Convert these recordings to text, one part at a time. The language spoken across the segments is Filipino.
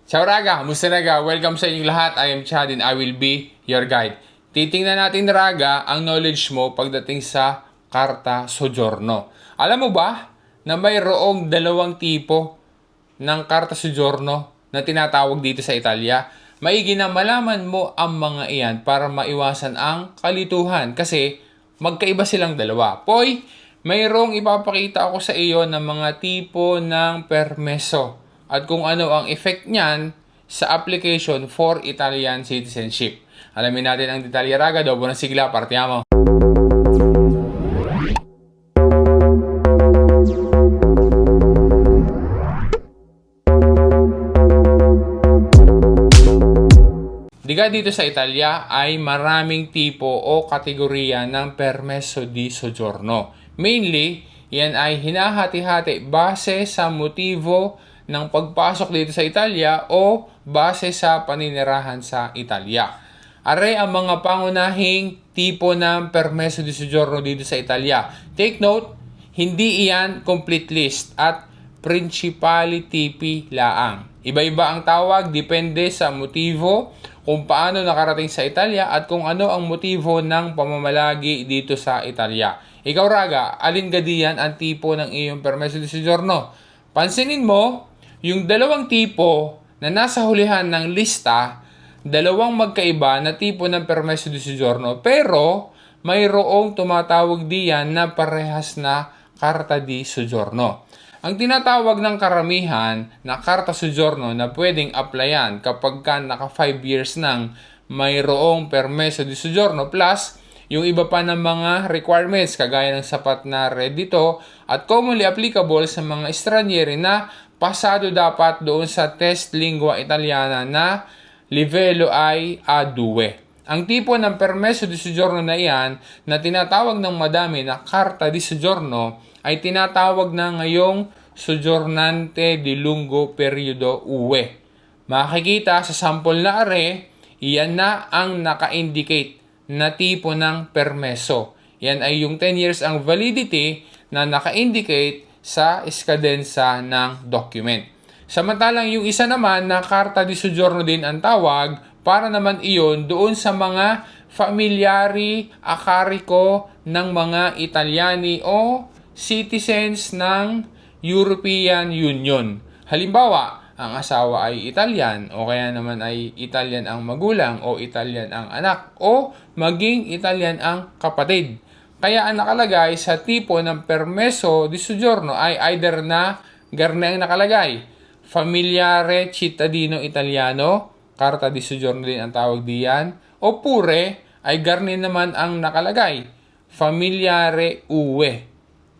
Ciao Raga! Musta Raga? Welcome sa inyong lahat. I am Chad and I will be your guide. Titingnan natin Raga ang knowledge mo pagdating sa Carta Soggiorno. Alam mo ba na mayroong dalawang tipo ng Carta Soggiorno na tinatawag dito sa Italia? Maigi na malaman mo ang mga iyan para maiwasan ang kalituhan kasi magkaiba silang dalawa. Poy, mayroong ipapakita ako sa iyo ng mga tipo ng permeso at kung ano ang effect niyan sa application for Italian citizenship. Alamin natin ang detalye Raga, dobo ng sigla, partiamo. Diga dito sa Italia ay maraming tipo o kategorya ng permesso di soggiorno. Mainly, yan ay hinahati-hati base sa motivo ng pagpasok dito sa Italia o base sa paninirahan sa Italia. Are ang mga pangunahing tipo ng permesso di soggiorno dito sa Italia. Take note, hindi iyan complete list at principali tipi laang. Iba-iba ang tawag depende sa motivo, kung paano nakarating sa Italia at kung ano ang motibo ng pamamalagi dito sa Italia. Ikaw Raga, alin gadiyan ang tipo ng iyong permesso di soggiorno? Pansinin mo, yung dalawang tipo na nasa hulihan ng lista, dalawang magkaiba na tipo ng permesso di soggiorno, pero mayroong tumatawag diyan na parehas na Carta di Soggiorno. Ang tinatawag ng karamihan na Carta Soggiorno na pwedeng applyan kapag ka naka 5 years nang mayroong permesso di soggiorno plus yung iba pa ng mga requirements kagaya ng sapat na reddito at commonly applicable sa mga estranyeri na pasado dapat doon sa test lingua italiana na livello ay A2. Ang tipo ng permesso di soggiorno na iyan na tinatawag ng madami na Carta di Soggiorno ay tinatawag na ngayong soggiornante di lungo periodo UE. Makikita sa sample na are, iyan na ang naka-indicate na tipo ng permesso. Yan ay yung 10 years ang validity na naka-indicate sa iskadensa ng document. Samantalang yung isa naman na Carta di Soggiorno din ang tawag, para naman iyon doon sa mga familiari a carico ng mga Italyani o citizens ng European Union. Halimbawa, ang asawa ay Italian o kaya naman ay Italian ang magulang o Italian ang anak o maging Italian ang kapatid. Kaya ang nakalagay sa tipo ng permesso di soggiorno ay either na garne ang nakalagay, familiare cittadino italiano, Carta di Soggiorno din ang tawag diyan, o pure ay garne naman ang nakalagay, familiare UE,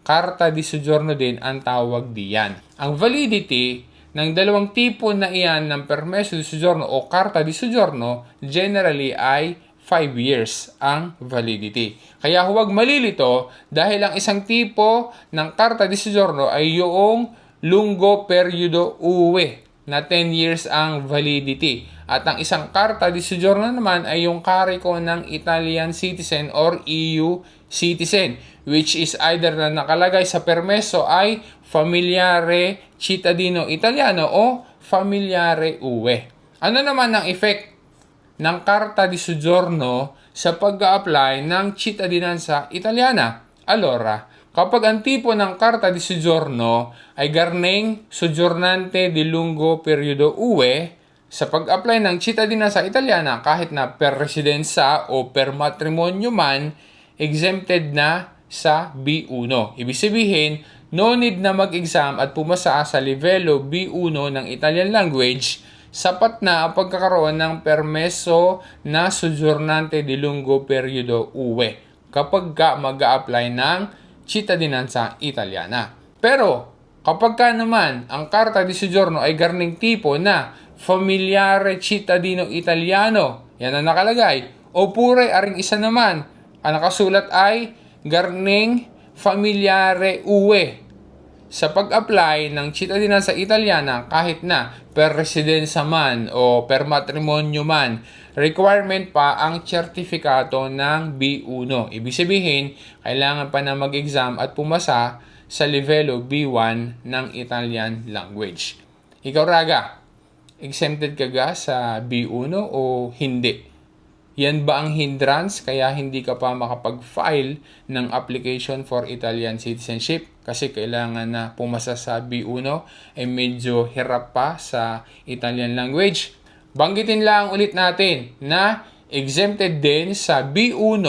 Carta di Soggiorno din ang tawag diyan. Ang validity ng dalawang tipo na iyan ng permesso di soggiorno o Carta di Soggiorno generally ay 5 years ang validity. Kaya huwag malilito dahil ang isang tipo ng Carta di Soggiorno ay yung lungo periodo UE na 10 years ang validity. At ang isang Carta di Soggiorno naman ay yung carico ng Italian citizen or EU citizen, which is either na nakalagay sa permesso ay familiare cittadino italiano o familiare UE. Ano naman ang effect ng Carta di Soggiorno sa pag-a-apply ng cittadinanza italiana? Allora, kapag ang tipo ng Carta di Soggiorno ay garneng soggiornante di lungo periodo UE, sa pag-apply ng cittadinanza italiana kahit na per residenza o per matrimonyo man, exempted na sa B1. Ibig sabihin, no need na mag-exam at pumasa sa livello B1 ng Italian language, sapat na ang pagkakaroon ng permesso na soggiornante di lungo periodo UE kapag ka mag-a-apply ng cittadinanza italiana. Pero, kapag ka naman ang Carta di Soggiorno ay garning tipo na familiare cittadino italiano, yan ang nakalagay, o pure aring isa naman, ang nakasulat ay garning familiare UE. Sa pag-apply ng cittadinanza italiana kahit na per residenza man o per matrimonyo man, requirement pa ang sertifikato ng B1. Ibig sabihin, kailangan pa na mag-exam at pumasa sa livello B1 ng Italian language. Ikaw Raga, exempted ka ga sa B1 o hindi? Yan ba ang hindrance kaya hindi ka pa makapag-file ng application for Italian citizenship? Kasi kailangan na pumasa sa B1 medyo hirap pa sa Italian language. Banggitin lang ulit natin na exempted din sa B1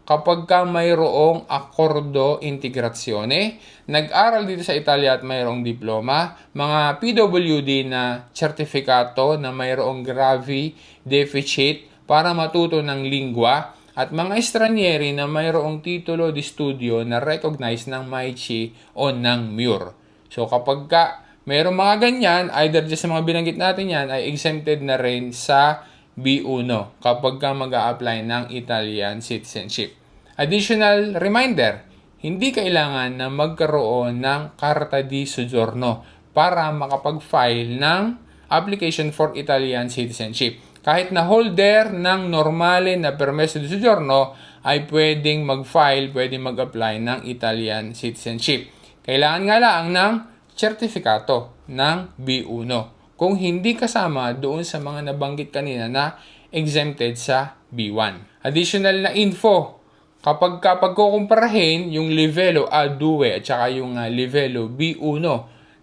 kapag ka mayroong Accordo Integrazione, nag-aral dito sa Italia at mayroong diploma, mga PWD na sertifikato na mayroong grave deficit para matuto ng lingwa, at mga estranyeri na mayroong titulo di studio na recognized ng MAICI o ng MUR. So kapag ka mayroong mga ganyan, either just sa mga binanggit natin yan, ay exempted na rin sa B1 kapag ka mag-a-apply ng Italian citizenship. Additional reminder, hindi kailangan na magkaroon ng Carta di Soggiorno para makapag-file ng application for Italian citizenship. Kahit na holder ng normale na permesso di soggiorno ay pwedeng mag-file, pwedeng mag-apply ng Italian citizenship. Kailangan nga lang ng sertifikato ng B1 kung hindi kasama doon sa mga nabanggit kanina na exempted sa B1. Additional na info, kapag pagkukumparahin yung livello A2 at saka yung livello B1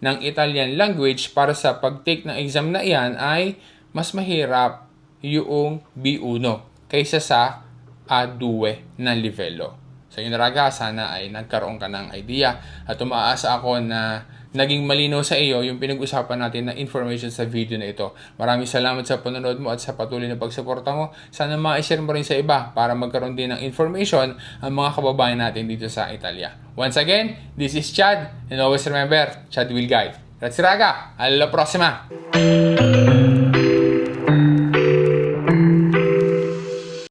ng Italian language para sa pag-take ng exam na iyan ay mas mahirap yung B1 kaysa sa A2 na livello. So yun raga, sana ay nagkaroon ka ng idea at umaasa ako na naging malinaw sa iyo yung pinag-usapan natin na information sa video na ito. Maraming salamat sa panonood mo at sa patuloy na pagsuporta mo. Sana ma-share mo rin sa iba para magkaroon din ng information ang mga kababayan natin dito sa Italia. Once again, this is Chad, and always remember, Chad will guide. Grazie raga, alla prossima!